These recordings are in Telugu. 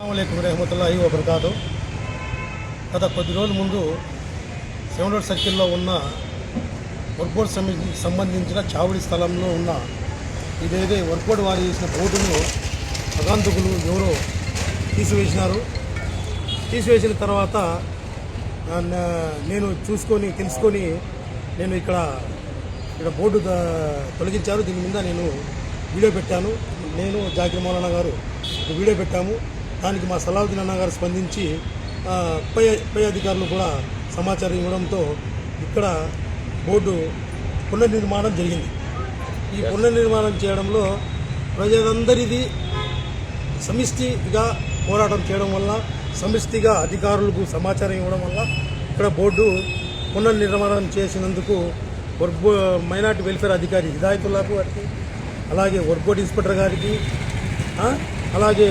అస్సలాముఅలైకుం రహమతుల్లాహి వబరకాతు. గత కొద్ది రోజుల ముందు 7 రోడ్ సర్కిల్లో ఉన్న వర్క్ బోర్డ్ సంబంధించిన చావుడి స్థలంలో ఉన్న ఇదేదే వర్క్ బోర్డు వారు చేసిన బోర్డును అగాంతకులు ఎవరో తీసివేసిన తర్వాత నేను తెలుసుకొని నేను ఇక్కడ బోర్డు తొలగించారు. దీని మీద నేను వీడియో పెట్టాను. నేను జాకిర్ మౌలానా గారు వీడియో పెట్టాము. దానికి మా సలావుద్దీన్ అన్న గారు స్పందించి పై అధికారులు కూడా సమాచారం ఇవ్వడంతో ఇక్కడ బోర్డు పునర్నిర్మాణం జరిగింది. ఈ పునర్నిర్మాణం చేయడంలో ప్రజలందరిది సమిష్టిగా పోరాటం చేయడం వల్ల, సమిష్టిగా అధికారులకు సమాచారం ఇవ్వడం వల్ల ఇక్కడ బోర్డు పునర్నిర్మాణం చేసినందుకు మైనార్టీ వెల్ఫేర్ అధికారి హిదాయతుల్లాకు గారికి, అలాగే వర్క్ బోర్డ్ ఇన్స్పెక్టర్ గారికి, అలాగే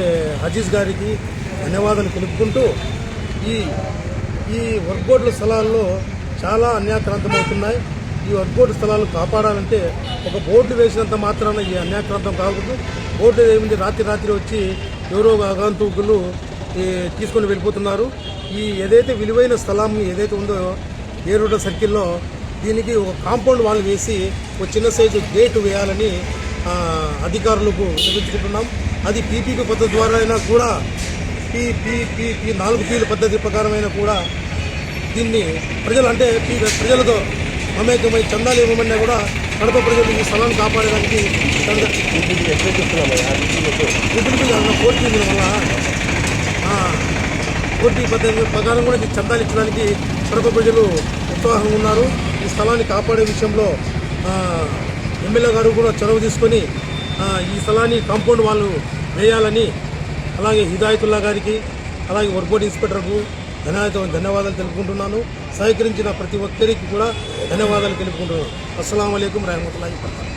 అజీజ్ గారికి ధన్యవాదాలు తెలుపుకుంటూ ఈ వర్క్ బోర్డుల స్థలాల్లో చాలా అన్యాక్రాంతమవుతున్నాయి. ఈ వర్క్ బోర్డు స్థలాలు కాపాడాలంటే ఒక బోర్డు వేసినంత మాత్రాన ఈ అన్యాక్రాంతం కాకూడదు. బోర్డు ఏమిటి రాత్రి వచ్చి ఎవరో ఆగంతుకులు తీసుకొని వెళ్ళిపోతున్నారు. ఈ ఏదైతే విలువైన స్థలం ఏదైతే ఉందో 7 రోడ్ల సర్కిల్లో దీనికి ఒక కాంపౌండ్ వాల్ వేసి ఒక చిన్న సైజు గేటు వేయాలని అధికారులకు నిర్ణయించుకుంటున్నాం. అది పీపీపీ పద్ధతి ద్వారా అయినా కూడా 4 పీల పద్ధతి ప్రకారమైనా కూడా దీన్ని ప్రజలతో మమేకమై చందాలు ఇవ్వమన్నా కూడా కడప ప్రజలు ఈ స్థలాన్ని కాపాడడానికి పోటీ పద్ధతి ప్రకారం కూడా చందాలు ఇచ్చడానికి కడప ప్రజలు ఉత్సాహంగా ఉన్నారు. ఈ స్థలాన్ని కాపాడే విషయంలో ఎమ్మెల్యే గారు కూడా చొరవ తీసుకొని ఈ స్థలాన్ని కాంపౌండ్ వాళ్ళు వేయాలని, అలాగే హిదాయతుల్లా గారికి, అలాగే వర్క్ బోర్డ్ ఇన్స్పెక్టర్కు ధన్యవాదాలు తెలుపుకుంటున్నాను. సహకరించిన ప్రతి ఒక్కరికి కూడా ధన్యవాదాలు తెలుపుకుంటున్నాను. అస్సలాము అలైకుం రహమతుల్లాహి వబరకాతుహు.